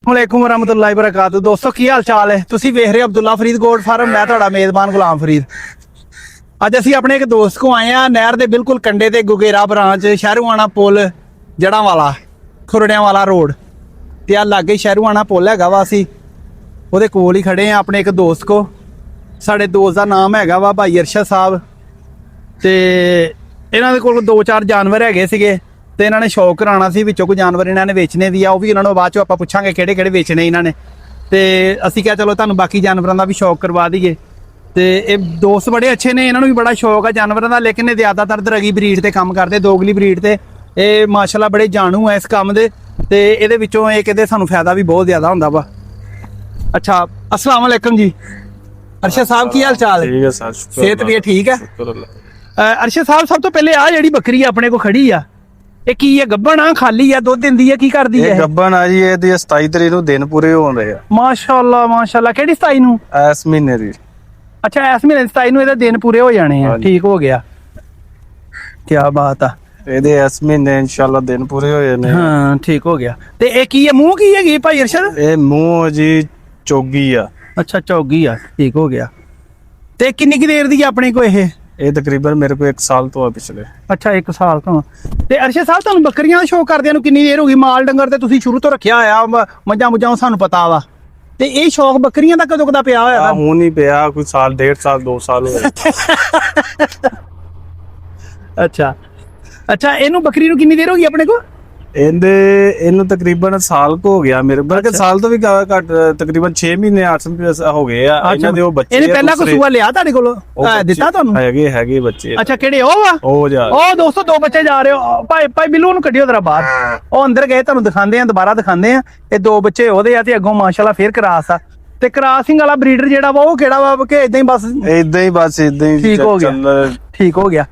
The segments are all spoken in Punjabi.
ਵਾਲੇਕੁਮ ਵਰਹਿਮਤੁਲਾਹਿ ਵਬਰਕਾਤੁਹੂ। ਦੋਸਤੋ ਕੀ ਹਾਲ ਚਾਲ ਹੈ? ਤੁਸੀਂ ਵੇਖ ਰਹੇ ਹੋ ਅਬਦੁੱਲਾ ਫਰੀਦ ਗੋਟ ਫਾਰਮ। ਮੈਂ ਤੁਹਾਡਾ ਮੇਜ਼ਬਾਨ ਗੁਲਾਮ ਫਰੀਦ। ਅੱਜ ਅਸੀਂ ਆਪਣੇ ਇੱਕ ਦੋਸਤ ਕੋ ਆਏ ਆ, ਨਹਿਰ ਦੇ ਬਿਲਕੁਲ ਕੰਢੇ ਤੇ ਗੁਗੇਰਾ ਬ੍ਰਾਂਚ ਸ਼ਹਿਰੂਆਣਾ ਪੁਲ ਜੜਾਂ ਵਾਲਾ ਖੁਰੜਿਆਂ ਵਾਲਾ ਰੋਡ ਤੇ ਆ ਲਾਗੇ ਸ਼ਹਿਰੂਆਣਾ ਪੁਲ ਹੈਗਾ ਵਾ। ਅਸੀਂ ਉਹਦੇ ਕੋਲ ਹੀ ਖੜੇ ਆ ਆਪਣੇ ਇੱਕ ਦੋਸਤ ਕੋ। ਸਾਡੇ ਦੋਸਤ ਦਾ ਨਾਮ ਹੈਗਾ ਵਾ ਭਾਈ ਅਰਸ਼ਦ ਸਾਹਿਬ ਤੇ ਇਹਨਾਂ ਦੇ ਕੋਲ 2-4 ਜਾਨਵਰ ਹੈਗੇ ਸੀਗੇ ਤੇ ਇਹਨਾਂ ਨੇ ਸ਼ੌਕ ਕਰਾਉਣਾ ਸੀ। ਵਿੱਚੋਂ ਕੋਈ ਜਾਨਵਰ ਇਹਨਾਂ ਨੇ ਵੇਚਣੇ ਦੀ ਆ, ਉਹ ਵੀ ਇਹਨਾਂ ਨੂੰ ਬਾਅਦ ਚੋਂ ਆਪਾਂ ਪੁੱਛਾਂਗੇ ਕਿਹੜੇ ਕਿਹੜੇ ਵੇਚਣੇ ਇਹਨਾਂ ਨੇ। ਤੇ ਅਸੀਂ ਕਿਹਾ ਚਲੋ ਤੁਹਾਨੂੰ ਬਾਕੀ ਜਾਨਵਰਾਂ ਦਾ ਵੀ ਸ਼ੌਕ ਕਰਵਾ ਦਈਏ। ਤੇ ਇਹ ਦੋਸਤ ਬੜੇ ਅੱਛੇ ਨੇ, ਇਹਨਾਂ ਨੂੰ ਵੀ ਬੜਾ ਸ਼ੌਕ ਆ ਜਾਨਵਰਾਂ ਦਾ, ਲੇਕਿਨ ਇਹ ਜ਼ਿਆਦਾਤਰ ਦਰਗੀ ਬਰੀਡ ਤੇ ਕੰਮ ਕਰਦੇ, ਦੋਗਲੀ ਬਰੀਡ ਤੇ। ਇਹ ਮਾਸ਼ਾਅੱਲਾ ਬੜੇ ਜਾਣੂ ਆ ਇਸ ਕੰਮ ਦੇ ਤੇ ਇਹਦੇ ਵਿੱਚੋਂ ਇਹ ਕਹਿੰਦੇ ਸਾਨੂੰ ਫਾਇਦਾ ਵੀ ਬਹੁਤ ਜ਼ਿਆਦਾ ਹੁੰਦਾ ਵਾ। ਅੱਛਾ, अस्सलाम वालेकुम जी। अरशद साहब की हाल चाल है? ठीक है सर, सेहत भी है ठीक है? शुक्र अल्लाह। अरशद साहब सब तो पहले आ ਜਿਹੜੀ ਬੱਕਰੀ ਆਪਣੇ ਕੋ ਖੜੀ ਆ, ਇਹ ਕੀ ਹੈ? ਗੱਭਣ ਆ, ਖਾਲੀ ਆ, ਦੁੱਧ ਦਿੰਦੀ ਆ, ਕੀ ਕਰਦੀ ਹੈ? ਇਹ ਗੱਭਣ ਆ ਜੀ, ਇਹਦੀ 27 ਤਰੀਕ ਨੂੰ ਦਿਨ ਪੂਰੇ ਹੋਣ ਰਹੇ ਆ। ਮਾਸ਼ਾਅੱਲਾ ਮਾਸ਼ਾਅੱਲਾ। ਕਿਹੜੀ 27 ਨੂੰ? ਇਸ ਮਹੀਨੇ ਦੀ। ਅੱਛਾ, ਇਸ ਮਹੀਨੇ 27 ਨੂੰ ਇਹਦੇ ਦਿਨ ਪੂਰੇ ਹੋ ਜਾਣੇ ਆ। ਠੀਕ ਹੋ ਗਿਆ, ਕੀ ਬਾਤ ਆ। ਇਹਦੇ ਇਸ ਮਹੀਨੇ ਇਨਸ਼ਾਅੱਲਾ ਦਿਨ ਪੂਰੇ ਹੋ ਜਾਣੇ। ਹਾਂ ਠੀਕ ਹੋ ਗਿਆ। ਤੇ ਇਹ ਕੀ ਹੈ, ਮੂੰਹ ਕੀ ਹੈਗੀ ਭਾਈ ਅਰਸ਼ਦ? ਇਹ ਮੂੰਹ ਜੀ ਚੋਗੀ ਆ। ਅੱਛਾ ਚੌਗੀ ਆ, ਠੀਕ ਹੋ ਗਿਆ। ਤੇ ਕਿੰਨੀ ਕੁ ਦੇਰ ਦੀ ਆ ਆਪਣੇ ਕੋ ਇਹ? ਇਹ ਤਕਰੀਬਨ ਮੇਰੇ ਕੋਲ 1 ਸਾਲ ਤੋਂ ਆ ਪਿਛਲੇ। ਅੱਛਾ 1 ਸਾਲ ਤੋਂ। ਤੇ ਅਰਸ਼ਦ ਸਾਹਿਬ ਤੁਹਾਨੂੰ ਬੱਕਰੀਆਂ ਦਾ ਸ਼ੌਕ ਕਰਦਿਆਂ ਨੂੰ ਕਿੰਨੀ ਦੇਰ ਹੋ ਗਈ? ਮਾਲ ਡੰਗਰ ਤੇ ਤੁਸੀਂ ਸ਼ੁਰੂ ਤੋਂ ਰੱਖਿਆ ਹੋਇਆ, ਮੱਝਾਂ ਮੁੱਝਾਂ ਸਾਨੂੰ ਪਤਾ ਵਾ, ਤੇ ਇਹ ਸ਼ੌਕ ਬੱਕਰੀਆਂ ਦਾ ਕਦੋਂ ਕਦਾ ਪਿਆ ਹੋਇਆ? ਹੁਣ ਨਹੀਂ ਪਿਆ, ਕੋਈ ਸਾਲ 1.5 ਸਾਲ 2 ਸਾਲ ਹੋ ਗਏ। ਅੱਛਾ ਅੱਛਾ, ਇਹਨੂੰ ਬੱਕਰੀ ਨੂੰ ਕਿੰਨੀ ਦੇਰ ਹੋ ਗਈ ਆਪਣੇ ਕੋ? ਇਹਨੂੰ ਤਕਰੀਬਨ ਸਾਲ ਕੋ ਹੋ ਗਿਆ ਮੇਰੇ, ਬਲਕਿ ਸਾਲ ਤੋਂ ਵੀ ਘੱਟ, ਤਕਰੀਬਨ 6 ਮਹੀਨੇ 8 ਹੋ ਗਏ ਆ। ਇਹਨਾਂ ਦੇ ਉਹ ਬੱਚੇ, ਇਹਨੇ ਪਹਿਲਾਂ ਕੋ ਸੂਆ ਲਿਆ ਤੁਹਾਡੇ ਕੋਲੋਂ? ਦਿੱਤਾ ਤੁਹਾਨੂੰ? ਹੈਗੇ ਬੱਚੇ। ਅੱਛਾ ਕਿਹੜੇ ਉਹ ਆ? ਉਹ ਦੋਸਤੋ 2 ਬੱਚੇ ਜਾ ਰਹੇ ਹੋ। ਭਾਈ ਬਿੱਲੂ ਨੂੰ ਕੱਢਿਓ ਜਰਾ ਬਾਹਰ, ਉਹ ਅੰਦਰ ਗਏ, ਤੁਹਾਨੂੰ ਦਿਖਾਉਂਦੇ ਆ, ਦੁਬਾਰਾ ਦਿਖਾਉਂਦੇ ਆ। ਇਹ 2 ਬੱਚੇ ਉਹਦੇ ਆ ਤੇ ਅੱਗੋਂ ਮਾਸ਼ਾਅੱਲਾ ਫੇਰ ਕਰਾਸ ਆ। ਤੇ ਕਰਾਸਿੰਗ ਵਾਲਾ ਬਰੀਡਰ ਜਿਹੜਾ ਵਾ ਉਹ ਕਿਹੜਾ ਵਾ ਕਿ ਇਦਾਂ ਹੀ ਬਸ ਇਦਾਂ ਹੀ ਠੀਕ ਹੋ ਗਿਆ? ਠੀਕ ਹੋ ਗਿਆ।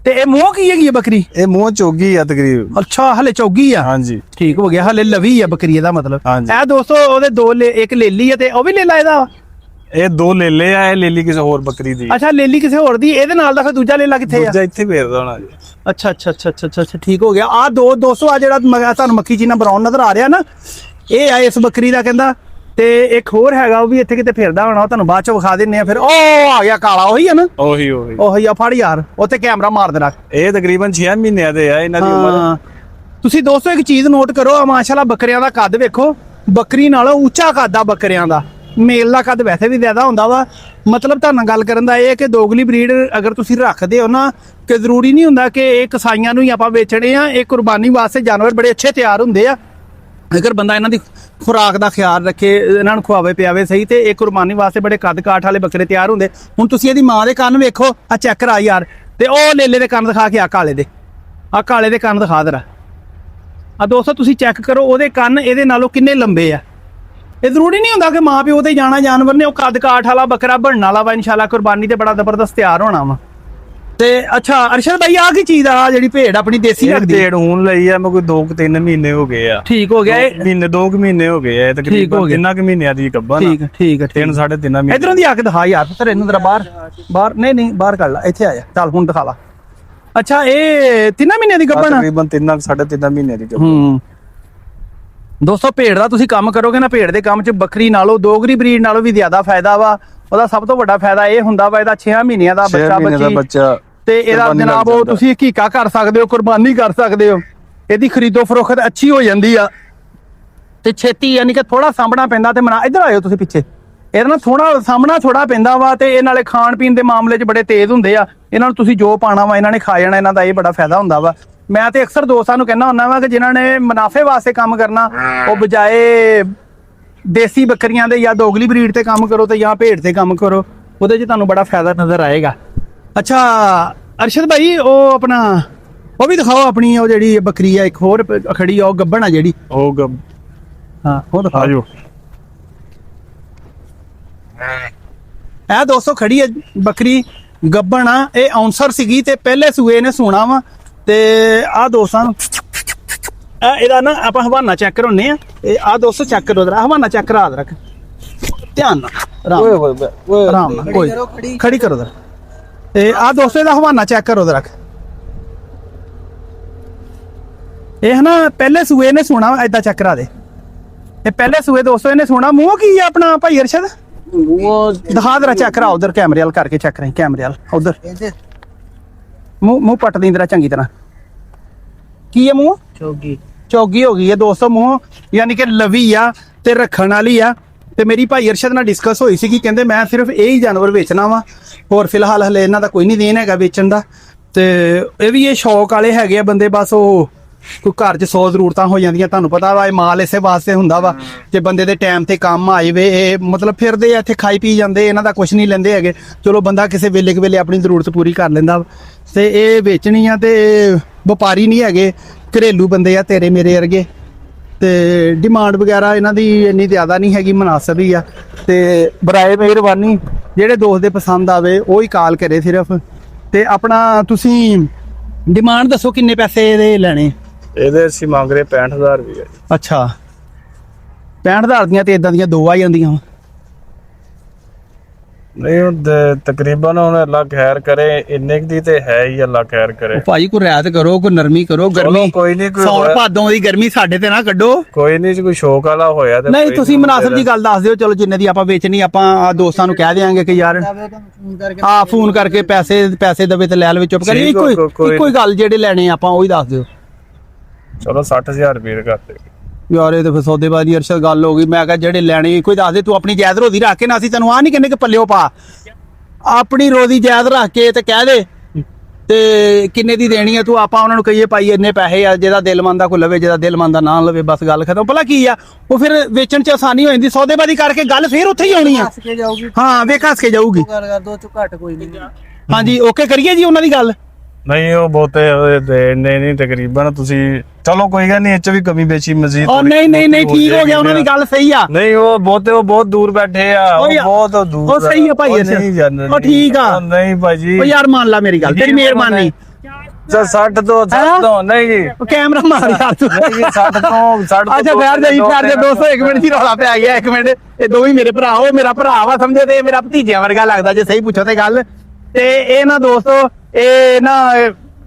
ਤੇ ਇਹ ਮੂੰਹ ਕੀ ਹੈਗੀ ਹੈ ਬੱਕਰੀ? ਇਹ ਮੂੰਹ ਚੋਗੀ ਆ ਤਕਰੀਬਨ। ਅੱਛਾ ਹਲੇ ਚੌਗੀ ਆ? ਹਾਂਜੀ ਠੀਕ ਹੋ ਗਿਆ, ਹਲੇ ਲਵੀ ਆ ਬੱਕਰੀ ਦਾ ਮਤਲਬ। ਇਹ ਦੋਸਤੋ ਉਹਦੇ 2 ਇੱਕ ਲੇਲੀ ਆ ਤੇ ਉਹ ਵੀ ਲੇਲਾ ਇਹਦਾ। ਇਹ 2 ਲੇਲੇ ਆ, ਇਹ ਲੇਲੀ ਕਿਸੇ ਹੋਰ ਬੱਕਰੀ ਦੀ। ਅੱਛਾ ਲੇਲੀ ਕਿਸੇ ਹੋਰ ਦੀ, ਇਹਦੇ ਨਾਲ ਦਾ ਫਿਰ ਦੂਜਾ ਲੇਲਾ ਕਿੱਥੇ ਆ? ਦੂਜਾ ਇੱਥੇ ਫੇਰਦਾ ਹੋਣਾ ਜੀ। ਅੱਛਾ ਅੱਛਾ ਅੱਛਾ ਅੱਛਾ ਅੱਛਾ ਠੀਕ ਹੋ ਗਿਆ। ਆ 200 ਆ ਜਿਹੜਾ ਤੁਹਾਨੂੰ ਮੱਖੀ ਚੀਨਾ ਬਰਾਊਨ ਨਜ਼ਰ ਆ ਰਿਹਾ ਨਾ, ਇਹ ਆ ਇਸ ਬੱਕਰੀ ਦਾ ਕਹਿੰਦਾ। ਤੇ ਇੱਕ ਹੋਰ ਹੈਗਾ, ਉਹ ਵੀ ਇੱਥੇ ਕਿਤੇ ਫਿਰਦਾ ਹੋਣਾ, ਉਹ ਤੁਹਾਨੂੰ ਬਾਅਦ ਚ ਵਿਖਾ ਦਿੰਨੇ ਆ। ਫਿਰ ਉਹ ਆ ਗਿਆ ਕਾਲਾ, ਉਹੀ ਆ ਨਾ? ਉਹੀ ਆ। ਫੜ ਯਾਰ ਉੱਥੇ ਕੈਮਰਾ ਮਾਰ ਦੇ ਰੱਖ। ਇਹ ਤਕਰੀਬਨ 6 ਮਹੀਨਿਆਂ ਦੇ ਆ ਇਹਨਾਂ ਦੀ ਉਮਰ। ਤੁਸੀਂ ਦੋਸਤੋ ਇੱਕ ਚੀਜ਼ ਨੋਟ ਕਰੋ, ਮਾਸ਼ਾਅੱਲਾ ਬੱਕਰੀਆਂ ਦਾ ਕੱਦ ਵੇਖੋ, ਬੱਕਰੀ ਨਾਲੋਂ ਉੱਚਾ ਕੱਦ ਆ ਬੱਕਰੀਆਂ ਦਾ। ਮੇਲ ਦਾ ਕੱਦ ਵੈਸੇ ਵੀ ਜ਼ਿਆਦਾ ਹੁੰਦਾ ਵਾ। ਮਤਲਬ ਤੁਹਾਨੂੰ ਗੱਲ ਕਰਨ ਦਾ ਇਹ ਹੈ ਕਿ ਦੋਗਲੀ ਬਰੀਡ ਅਗਰ ਤੁਸੀਂ ਰੱਖਦੇ ਹੋ ਨਾ, ਕਿ ਜ਼ਰੂਰੀ ਨਹੀਂ ਹੁੰਦਾ ਕਿ ਇਹ ਕਸਾਈਆਂ ਨੂੰ ਹੀ ਆਪਾਂ ਵੇਚਣੇ ਆ। ਇਹ ਕੁਰਬਾਨੀ ਵਾਸਤੇ ਜਾਨਵਰ ਬੜੇ ਅੱਛੇ ਤਿਆਰ ਹੁੰਦੇ ਆ। ਅਗਰ ਬੰਦਾ ਇਹਨਾਂ ਦੀ ਖੁਰਾਕ ਦਾ ਖਿਆਲ ਰੱਖੇ, ਇਹਨਾਂ ਨੂੰ ਖਵਾਵੇ ਪਿਆਵੇ ਸਹੀ, ਤੇ ਇਹ ਕੁਰਬਾਨੀ ਵਾਸਤੇ ਬੜੇ ਕੱਦ ਕਾਠ ਵਾਲੇ ਬੱਕਰੇ ਤਿਆਰ ਹੁੰਦੇ। ਹੁਣ ਤੁਸੀਂ ਇਹਦੀ ਮਾਂ ਦੇ ਕੰਨ ਵੇਖੋ, ਆ ਚੈੱਕ ਕਰਾ ਯਾਰ, ਤੇ ਉਹ ਲੇਲੇ ਦੇ ਕੰਨ ਦਿਖਾ ਕੇ ਆ ਕਾਲੇ ਦੇ, ਆ ਕਾਲੇ ਦੇ ਕੰਨ ਦਿਖਾ ਦਰਾ। ਆ ਦੋਸਤੋ ਤੁਸੀਂ ਚੈੱਕ ਕਰੋ ਉਹਦੇ ਕੰਨ ਇਹਦੇ ਨਾਲੋਂ ਕਿੰਨੇ ਲੰਬੇ ਆ। ਇਹ ਜ਼ਰੂਰੀ ਨਹੀਂ ਹੁੰਦਾ ਕਿ ਮਾਂ ਪਿਓ ਤੇ ਜਾਣਾ ਜਾਨਵਰ ਨੇ, ਉਹ ਕੱਦ ਕਾਠ ਵਾਲਾ ਬੱਕਰਾ ਬਣਨ ਵਾਲਾ ਵਾ ਇਨਸ਼ਾਅੱਲਾ, ਕੁਰਬਾਨੀ ਤੇ ਬੜਾ ਜ਼ਬਰਦਸਤ ਤਿਆਰ ਹੋਣਾ ਵਾ। ਤੇ ਅੱਛਾ ਅਰਸ਼ਦ ਭਾਈ ਆ ਕੀ ਚੀਜ਼ ਆ ਜਿਹੜੀ ਭੇਡ ਆਪਣੀ ਦੇਸੀ ਲੱਗਦੀ? ਭੇਡ ਹੁਣ ਲਈ ਆ ਮੈਂ ਕੋਈ 2-3 ਮਹੀਨੇ ਹੋ ਗਏ ਆ। ਠੀਕ ਹੋ ਗਿਆ। 2 ਮਹੀਨੇ ਹੋ ਗਏ ਆ ਤਕਰੀਬਨ। 3 ਮਹੀਨਿਆਂ ਦੀ ਗੱਭਾ। ਠੀਕ ਠੀਕ 3-3.5 ਮਹੀਨੇ। ਇਧਰੋਂ ਦੀ ਆ ਕੇ ਦਿਖਾ ਯਾਰ ਫਿਰ ਇਹਨੂੰ ਜਰਾ ਬਾਹਰ ਨਹੀਂ ਬਾਹਰ ਕੱਢ ਲੈ, ਇੱਥੇ ਆ ਜਾ, ਚੱਲ ਹੁਣ ਦਿਖਾ ਲਾ। ਅੱਛਾ ਇਹ 3 ਮਹੀਨਿਆਂ ਦੀ ਗੱਭਾ? ਤਕਰੀਬਨ 3-3.5 ਮਹੀਨਿਆਂ ਦੀ ਗੱਭਾ। ਦੋਸਤੋ ਭੇਡ ਦਾ ਤੁਸੀਂ ਕੰਮ ਕਰੋਗੇ ਨਾ, ਭੇਡ ਦੇ ਕੰਮ 'ਚ ਬੱਕਰੀ ਨਾਲੋਂ ਦੋਗਰੀ ਬਰੀਡ ਨਾਲੋਂ ਵੀ ਜ਼ਿਆਦਾ ਫਾਇਦਾ ਵਾ। ਉਹਦਾ ਸਭ ਤੋਂ ਵੱਡਾ ਫਾਇਦਾ ਇਹ ਹੁੰਦਾ ਵਾ, ਇਹਦਾ 6 ਮਹੀਨਿਆਂ ਦਾ ਬੱਚਾ ਤੇ ਇਹਦਾ ਜਨਾਬ ਉਹ ਤੁਸੀਂ ਹਕੀਕਾ ਕਰ ਸਕਦੇ ਹੋ, ਕੁਰਬਾਨੀ ਕਰ ਸਕਦੇ ਹੋ। ਇਹਦੀ ਖਰੀਦੋ ਫਰੋਖਤ ਅੱਛੀ ਹੋ ਜਾਂਦੀ ਆ ਤੇ ਛੇਤੀ, ਯਾਨੀ ਕਿ ਥੋੜਾ ਸਾਂਭਣਾ ਪੈਂਦਾ। ਤੇ ਮਨਾ ਇੱਧਰ ਆਇਓ ਤੁਸੀਂ ਪਿੱਛੇ, ਇਹਦਾ ਨਾ ਥੋੜਾ ਸਾਹਮਣਾ ਥੋੜਾ ਪੈਂਦਾ ਵਾ। ਤੇ ਇਹ ਨਾਲੇ ਖਾਣ ਪੀਣ ਦੇ ਮਾਮਲੇ 'ਚ ਬੜੇ ਤੇਜ਼ ਹੁੰਦੇ ਆ। ਇਹਨਾਂ ਨੂੰ ਤੁਸੀਂ ਜੋ ਪਾਣਾ ਵਾ ਇਹਨਾਂ ਨੇ ਖਾ ਜਾਣਾ, ਇਹਨਾਂ ਦਾ ਇਹ ਬੜਾ ਫਾਇਦਾ ਹੁੰਦਾ ਵਾ। ਮੈਂ ਤੇ ਅਕਸਰ ਦੋਸਤਾਂ ਨੂੰ ਕਹਿੰਦਾ ਹੁੰਦਾ ਵਾ ਕਿ ਜਿਨ੍ਹਾਂ ਨੇ ਮੁਨਾਫੇ ਵਾਸਤੇ ਕੰਮ ਕਰਨਾ, ਉਹ ਬਜਾਏ ਦੇਸੀ ਬੱਕਰੀਆਂ ਦੇ ਜਾਂ ਦੋਗਲੀ ਬਰੀਡ ਤੇ ਕੰਮ ਕਰੋ ਤੇ ਜਾਂ ਭੇਡ ਤੇ ਕੰਮ ਕਰੋ, ਉਹਦੇ 'ਚ ਤੁਹਾਨੂੰ ਬੜਾ ਫਾਇਦਾ ਨਜ਼ਰ ਆਏਗਾ। ਅੱਛਾ ਅਰਸ਼ਦ ਭਾਈ ਉਹ ਆਪਣਾ ਉਹ ਵੀ ਦਿਖਾਓ ਆਪਣੀ, ਉਹ ਜਿਹੜੀ ਬੱਕਰੀ ਆ ਇੱਕ ਹੋਰ ਖੜੀ ਆ, ਉਹ ਗੱਭਣ ਆ ਜਿਹੜੀ, ਹਾਂ ਉਹ ਦਿਖਾਓ। ਇਹ ਦੋਸਤੋ ਖੜੀ ਹੈ ਬੱਕਰੀ, ਗੱਭਣ ਆ। ਇਹ ਆਉਂਸਰ ਸੀਗੀ ਤੇ ਪਹਿਲੇ ਸੂਏ ਨੇ ਸੋਣਾ ਵਾ। ਤੇ ਆਹ ਦੋਸਤਾਂ ਨੂੰ ਇਹਦਾ ਨਾ ਆਪਾਂ ਹਵਾਨਾ ਚੈੱਕ ਕਰਾਉਨੇ ਆ। ਇਹ ਆਹ ਦੋਸਤੋ ਚੈੱਕ ਕਰੋ ਜਰਾ, ਹਵਾਨਾ ਚੈੱਕ ਕਰਾ ਦੇ ਰੱਖ ਧਿਆਨ ਨਾਲ, ਆਰਾਮ ਨਾਲ, ਕੋਈ ਖੜੀ ਕਰੋ ਜਰਾ। ਤੇ ਆਹ ਦੋਸਤੋ ਇਹਦਾ ਹਵਾਨਾ ਚੈੱਕ ਕਰੋ ਜਰਾ। ਇਹ ਨਾ ਪਹਿਲੇ ਸੂਏ ਨੇ ਸੋਣਾ, ਏਦਾਂ ਚੈੱਕ ਕਰਾ ਦੇ। ਇਹ ਪਹਿਲੇ ਸੂਏ ਦੋਸਤੋ ਇਹਨੇ ਸੋਣਾ ਮੂੰਹ ਕੀ ਆ ਆਪਣਾ ਭਾਈ ਅਰਸ਼ਦ ਦਿਖਾ ਦਰਾ ਚੈੱਕ ਕਰਾ ਉਧਰ ਕੈਮਰੇ ਵਾਲ ਕਰਕੇ ਚੈੱਕ ਕਰਾਈ ਕੈਮਰੇ ਵਾਲ ਉਧਰ ਮੂੰਹ ਪੱਟ ਦੀ ਜਰਾ ਚੰਗੀ ਤਰ੍ਹਾਂ ਕੀ ਹੈ ਮੂੰਹ ਚੌਗੀ ਹੋ ਗਈ ਹੈ ਦੋਸਤੋ ਮੂੰਹ ਯਾਨੀ ਕਿ ਲਵੀ ਆ ਤੇ ਰੱਖਣ ਵਾਲੀ ਆ ਤੇ ਮੇਰੀ ਭਾਈ ਅਰਸ਼ਦ ਨਾਲ ਡਿਸਕਸ ਹੋਈ ਸੀ ਕਿ ਕਹਿੰਦੇ ਮੈਂ ਸਿਰਫ ਇਹ ਹੀ ਜਾਨਵਰ ਵੇਚਣਾ ਵਾ ਹੋਰ ਫਿਲਹਾਲ ਹਲੇ ਇਹਨਾਂ ਦਾ ਕੋਈ ਨਹੀਂ ਦੇਣ ਹੈਗਾ ਵੇਚਣ ਦਾ ਤੇ ਇਹ ਵੀ ਇਹ ਸ਼ੌਕ ਵਾਲੇ ਹੈਗੇ ਆ ਬੰਦੇ ਬਸ ਉਹ ਕੋਈ ਘਰ 'ਚ 100 ਜ਼ਰੂਰਤਾਂ ਹੋ ਜਾਂਦੀਆਂ ਤੁਹਾਨੂੰ ਪਤਾ ਵਾ ਇਹ ਮਾਲ ਇਸੇ ਵਾਸਤੇ ਹੁੰਦਾ ਵਾ ਜੇ ਬੰਦੇ ਦੇ ਟਾਈਮ ਤੇ ਕੰਮ ਆ ਜਾਵੇ ਇਹ ਮਤਲਬ ਫਿਰਦੇ ਆ ਇੱਥੇ ਖਾਈ ਪੀ ਜਾਂਦੇ ਇਹਨਾਂ ਦਾ ਕੁਝ ਨਹੀਂ ਲੈਂਦੇ ਹੈਗੇ ਚਲੋ ਬੰਦਾ ਕਿਸੇ ਵੇਲੇ ਵੇਲੇ ਆਪਣੀ ਜ਼ਰੂਰਤ ਪੂਰੀ ਕਰ ਲੈਂਦਾ ਤੇ ਇਹ ਵੇਚਣੀ ਆ ਤੇ ਵਪਾਰੀ ਨਹੀਂ ਹੈਗੇ ਘਰੇਲੂ ਬੰਦੇ ਆ ਤੇਰੇ ਮੇਰੇ ਵਰਗੇ ਤੇ ਡਿਮਾਂਡ ਵਗੈਰਾ ਇਹਨਾਂ ਦੀ ਇੰਨੀ ਜ਼ਿਆਦਾ ਨਹੀਂ ਹੈਗੀ ਮੁਨਾਸਬ ਹੀ ਆ ਤੇ ਬਰਾਏ ਮਿਹਰਬਾਨੀ ਜਿਹੜੇ ਦੋਸਤ ਦੇ ਪਸੰਦ ਆਵੇ ਉਹ ਹੀ ਕਾਲ ਕਰੇ ਸਿਰਫ ਤੇ ਆਪਣਾ ਤੁਸੀਂ ਡਿਮਾਂਡ ਦੱਸੋ ਕਿੰਨੇ ਪੈਸੇ ਇਹਦੇ ਲੈਣੇ ਇਹਦੇ ਅਸੀਂ ਮੰਗ ਰਹੇ 65000 ਰੁਪਏ ਅੱਛਾ 65000 ਦੀਆਂ ਤੇ ਇਦਾਂ ਦੀਆਂ ਦੋ ਆ ਜਾਂਦੀਆਂ ਵਾ ਨਹੀਂ ਹੁਣ ਤਕਰੀਬਨ ਹੁਣ ਅੱਲਾ ਖੈਰ ਕਰੇ ਇੰਨੇ ਕੁ ਦੀ ਤੇ ਹੈ ਹੀ ਅੱਲਾ ਖੈਰ ਕਰੇ ਭਾਈ ਕੋਈ ਰਿਆਇਤ ਕਰੋ ਕੋਈ ਨਰਮੀ ਕਰੋ ਗਰਮੀ ਕੋਈ ਨਹੀਂ ਕੋਈ ਸੌਣ ਭਾਦੋਂ ਦੀ ਗਰਮੀ ਸਾਡੇ ਤੇ ਨਾ ਕੱਢੋ ਕੋਈ ਨਹੀਂ ਕੋਈ ਸ਼ੌਕ ਵਾਲਾ ਹੋਇਆ ਤੇ ਨਹੀਂ ਤੁਸੀਂ ਮੁਨਾਸਬ ਦੀ ਗੱਲ ਦੱਸ ਦਿਓ ਚਲੋ ਜਿੰਨੇ ਦੀ ਆਪਾਂ ਵੇਚਣੀ ਆਪਾਂ ਦੋਸਤਾਂ ਨੂੰ ਕਹਿ ਦੇਾਂਗੇ ਕਿ ਯਾਰ ਫੋਨ ਕਰਕੇ ਪੈਸੇ ਦਵੇ ਤੇ ਲੈ ਲਵੇ ਚੁੱਪ ਕਰੀ ਇੱਕੋ ਹੀ ਗੱਲ ਜਿਹੜੇ ਲੈਣੇ ਆਪਾਂ ਉਹੀ ਦੱਸ ਦਿਓ ਚਲੋ 60000 ਰੁਪਏ ਕਰਦੇ ਯਾਰ ਇਹ ਤਾਂ ਫਿਰ ਸੌਦੇਬਾਜ਼ੀ ਅਰਸ਼ਦ ਗੱਲ ਹੋ ਗਈ ਮੈਂ ਕਿਹਾ ਜਿਹੜੇ ਲੈਣੇ ਕੋਈ ਦੱਸ ਦੇ ਤੂੰ ਆਪਣੀ ਜਾਇਜ਼ ਰੋਦੀ ਰੱਖ ਕੇ ਨਾ ਅਸੀਂ ਤੈਨੂੰ ਆ ਨਹੀਂ ਕਹਿੰਦੇ ਕਿ ਪੱਲਿਓ ਪਾ ਆਪਣੀ ਰੋਦੀ ਜਾਇਜ਼ ਰੱਖ ਕੇ ਤੇ ਕਹਿ ਦੇ ਤੇ ਕਿੰਨੇ ਦੀ ਦੇਣੀ ਆ ਤੂੰ ਆਪਾਂ ਉਹਨਾਂ ਨੂੰ ਕਹੀਏ ਭਾਈ ਇੰਨੇ ਪੈਸੇ ਆ ਜਿਹਦਾ ਦਿਲ ਮੰਨਦਾ ਕੋਈ ਲਵੇ ਜਿਹਦਾ ਦਿਲ ਮੰਨਦਾ ਨਾ ਲਵੇ ਬਸ ਗੱਲ ਖਤਮ ਭਲਾ ਕੀ ਆ ਉਹ ਫਿਰ ਵੇਚਣ 'ਚ ਆਸਾਨੀ ਹੋ ਜਾਂਦੀ ਸੌਦੇਬਾਜ਼ੀ ਕਰਕੇ ਗੱਲ ਫਿਰ ਉੱਥੇ ਹੀ ਆਉਣੀ ਆ ਹਾਂ ਵੇਖ ਹੱਸ ਕੇ ਜਾਊਗੀ ਹਾਂਜੀ ਓਕੇ ਕਰੀਏ ਜੀ ਉਹਨਾਂ ਦੀ ਗੱਲ ਨਹੀਂ ਉਹ ਬਹੁਤੇ ਨਹੀਂ ਤਕਰੀਬਨ ਤੁਸੀਂ ਚਲੋ ਕੋਈ ਗੱਲ ਨਹੀਂ ਇਹ 'ਚ ਵੀ ਕਮੀ ਬੇਚੀ ਮਜ਼ੀਦ ਨਹੀਂ ਠੀਕ ਹੋ ਗਿਆ ਉਹਨਾਂ ਦੀ ਗੱਲ ਸਹੀ ਆ ਨਹੀਂ ਉਹ ਬਹੁਤ ਦੂਰ ਬੈਠੇ ਆ ਉਹ ਬਹੁਤ ਦੂਰ ਉਹ ਸਹੀ ਆ ਭਾਈ ਉਹ ਠੀਕ ਆ ਨਹੀਂ ਭਾਜੀ ਉਹ ਯਾਰ ਮੰਨ ਲਾ ਮੇਰੀ ਗੱਲ ਤੇਰੀ ਮਿਹਰਬਾਨੀ 60 ਤੋਂ ਨਹੀਂ ਉਹ ਕੈਮਰਾ ਮਾਰ ਯਾਰ ਤੂੰ 60 ਤੋਂ ਅੱਛਾ ਫੇਰ ਦੇ ਦੋਸਤੋ 1 ਮਿੰਟ ਦੀ ਰੌਲਾ ਪੈ ਗਿਆ 1 ਮਿੰਟ ਇਹ ਦੋਵੇਂ ਮੇਰੇ ਭਰਾ ਉਹ ਮੇਰਾ ਭਰਾ ਵਾ ਸਮਝੇ ਤੇ ਮੇਰਾ ਭਤੀਜਿਆਂ ਵਰਗਾ ਲੱਗਦਾ ਜੇ ਸਹੀ ਪੁੱਛੋ ਤੇ ਗੱਲ ਤੇ ਇਹ ਨਾ ਦੋਸਤੋ ਇਹ ਨਾ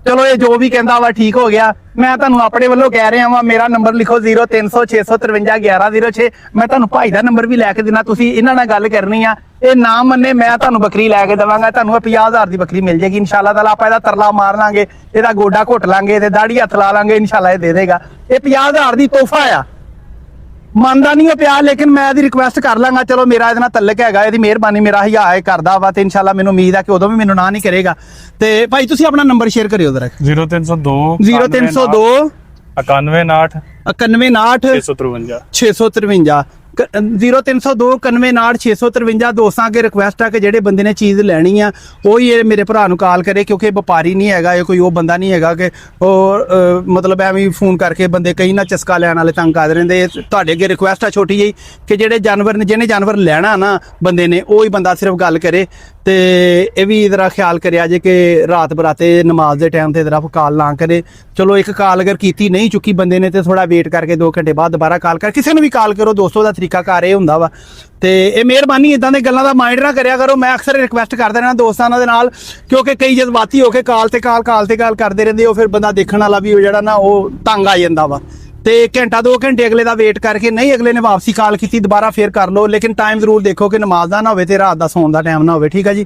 ਚਲੋ ਇਹ ਜੋ ਵੀ ਕਹਿੰਦਾ ਵਾ ਠੀਕ ਹੋ ਗਿਆ ਮੈਂ ਤੁਹਾਨੂੰ ਆਪਣੇ ਵੱਲੋਂ ਕਹਿ ਰਿਹਾ ਵਾਂ ਮੇਰਾ ਨੰਬਰ ਲਿਖੋ 0300 653 1106 ਮੈਂ ਤੁਹਾਨੂੰ ਭਾਈ ਦਾ ਨੰਬਰ ਵੀ ਲੈ ਕੇ ਦੇਣਾ ਤੁਸੀਂ ਇਹਨਾਂ ਨਾਲ ਗੱਲ ਕਰਨੀ ਆ ਇਹ ਨਾ ਮੰਨੇ ਮੈਂ ਤੁਹਾਨੂੰ ਬੱਕਰੀ ਲੈ ਕੇ ਦੇਵਾਂਗਾ ਤੁਹਾਨੂੰ 50000 ਦੀ ਬੱਕਰੀ ਮਿਲ ਜੇਗੀ ਇਨਸ਼ਾਅੱਲਾ ਤਾਲਾ ਆਪਾਂ ਇਹਦਾ ਤਰਲਾ ਮਾਰ ਲਾਂਗੇ ਇਹਦਾ ਗੋਡਾ ਘੁੱਟ ਲਾਂਗੇ ਤੇ ਦਾੜੀ ਹੱਥ ਲਾ ਲਾਂਗੇ ਇਨਸ਼ਾਅੱਲਾ ਇਹ ਦੇ ਦੇਗਾ ਇਹ 50000 ਦੀ ਤੋਹਫਾ ਆ ਮੰਨਦਾ ਨਹੀਂ ਉਹ ਪਿਆ ਲੇਕਿਨ ਮੈਂ ਇਹਦੀ ਰਿਕੁਐਸਟ ਕਰ ਲਾਂਗਾ ਚਲੋ ਮੇਰਾ ਇਹਦੇ ਨਾਲ ਤਲਕ ਹੈਗਾ ਇਹਦੀ ਮਿਹਰਬਾਨੀ ਮੇਰਾ ਹਿਆ ਕਰਦਾ ਵਾ ਤੇ ਇਨਸ਼ਾਅੱਲਾ ਮੈਨੂੰ ਉਮੀਦ ਆ ਕਿ ਉਦੋਂ ਵੀ ਮੈਨੂੰ ਨਾ ਨਹੀਂ ਕਰੇਗਾ ਤੇ ਭਾਈ ਤੁਸੀਂ ਆਪਣਾ ਨੰਬਰ ਸ਼ੇਅਰ ਕਰਿਓ ਜ਼ਰਾ 0302 93 91 653 653 0302 91 653 ਦੋਸਤਾਂ ਅੱਗੇ ਰਿਕੁਐਸਟ ਆ ਕਿ ਜਿਹੜੇ ਬੰਦੇ ਨੇ ਚੀਜ਼ ਲੈਣੀ ਆ ਉਹੀ ਇਹ ਮੇਰੇ ਭਰਾ ਨੂੰ ਕਾਲ ਕਰੇ ਕਿਉਂਕਿ ਵਪਾਰੀ ਨਹੀਂ ਹੈਗਾ ਇਹ ਕੋਈ ਉਹ ਬੰਦਾ ਨਹੀਂ ਹੈਗਾ ਕਿ ਉਹ ਮਤਲਬ ਐਵੇਂ ਫੋਨ ਕਰਕੇ ਬੰਦੇ ਕਈ ਨਾ ਚਸਕਾ ਲੈਣ ਵਾਲੇ ਤੰਗ ਕਰਦੇ ਰਹਿੰਦੇ ਤੁਹਾਡੇ ਅੱਗੇ ਰਿਕੁਐਸਟ ਆ ਛੋਟੀ ਜਿਹੀ ਕਿ ਜਿਹੜੇ ਜਾਨਵਰ ਨੇ ਜਿਹਨੇ ਜਾਨਵਰ ਲੈਣਾ ਨਾ ਬੰਦੇ ਨੇ ਉਹੀ ਬੰਦਾ ਸਿਰਫ ਗੱਲ ਕਰੇ ਤੇ ਇਹ ਵੀ ਜ਼ਰਾ ਖਿਆਲ ਕਰਿਆ ਜੇ ਕਿ ਰਾਤ ਬਰਾਤੇ ਨਮਾਜ਼ ਦੇ ਟਾਈਮ ਤੇ ਜ਼ਰਾ ਕਾਲ ਨਾ ਕਰੇ ਚਲੋ ਇੱਕ ਕਾਲ ਅਗਰ ਕੀਤੀ ਨਹੀਂ ਚੁੱਕੀ ਬੰਦੇ ਨੇ ਤੇ ਥੋੜਾ ਵੇਟ ਕਰਕੇ 2 ਘੰਟੇ ਬਾਅਦ ਦੁਬਾਰਾ ਕਾਲ ਕਰ ਕਿਸੇ ਨੂੰ ਵੀ ਕਾਲ ਕਰੋ ਦੋਸਤੋ ਦਾ ਤਰੀਕਾ ਕਾਰ ਇਹ ਹੁੰਦਾ ਵਾ ਤੇ ਇਹ ਮਿਹਰਬਾਨੀ ਇਦਾਂ ਦੇ ਗੱਲਾਂ ਦਾ ਮਾਈਂਡ ਨਾ ਕਰਿਆ ਕਰੋ ਮੈਂ ਅਕਸਰ ਰਿਕੁਐਸਟ ਕਰਦਾ ਰਹਿਣਾ ਦੋਸਤਾਂ ਦੇ ਨਾਲ ਕਿਉਂਕਿ ਕਈ ਜਜ਼ਬਾਤੀ ਹੋ ਕੇ ਕਾਲ ਤੇ ਕਾਲ ਕਰਦੇ ਰਹਿੰਦੇ ਉਹ ਫਿਰ ਬੰਦਾ ਦੇਖਣ ਵਾਲਾ ਵੀ ਜਿਹੜਾ ਨਾ ਉਹ ਤੰਗ ਆ ਜਾਂਦਾ ਵਾ ਤੇ ਘੰਟਾ 2 ਘੰਟੇ ਅਗਲੇ ਦਾ ਵੇਟ ਕਰਕੇ ਨਹੀਂ ਅਗਲੇ ਨੇ ਵਾਪਸੀ ਕਾਲ ਕੀਤੀ ਦੁਬਾਰਾ ਫੇਰ ਕਰ ਲਓ ਲੇਕਿਨ ਟਾਈਮ ਜ਼ਰੂਰ ਦੇਖੋ ਕਿ ਨਮਾਜ਼ ਦਾ ਨਾ ਹੋਵੇ ਤੇ ਰਾਤ ਦਾ ਸੌਣ ਦਾ ਟਾਈਮ ਨਾ ਹੋਵੇ ਠੀਕ ਆ ਜੀ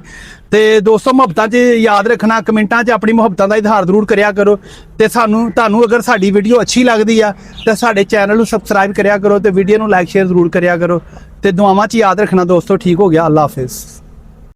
ਤੇ ਦੋਸਤੋ ਮੁਹੱਬਤਾਂ 'ਚ ਯਾਦ ਰੱਖਣਾ ਕਮੈਂਟਾਂ 'ਚ ਆਪਣੀ ਮੁਹੱਬਤਾਂ ਦਾ ਇਜ਼ਹਾਰ ਜ਼ਰੂਰ ਕਰਿਆ ਕਰੋ ਤੇ ਤੁਹਾਨੂੰ ਅਗਰ ਸਾਡੀ ਵੀਡੀਓ ਅੱਛੀ ਲੱਗਦੀ ਆ ਤਾਂ ਸਾਡੇ ਚੈਨਲ ਨੂੰ ਸਬਸਕ੍ਰਾਈਬ ਕਰਿਆ ਕਰੋ ਤੇ ਵੀਡੀਓ ਨੂੰ ਲਾਈਕ ਸ਼ੇਅਰ ਜ਼ਰੂਰ ਕਰਿਆ ਕਰੋ ਤੇ ਦੁਆਵਾਂ 'ਚ ਯਾਦ ਰੱਖਣਾ ਦੋਸਤੋ ਠੀਕ ਹੋ ਗਿਆ ਅੱਲਾ ਹਾਫਿਜ਼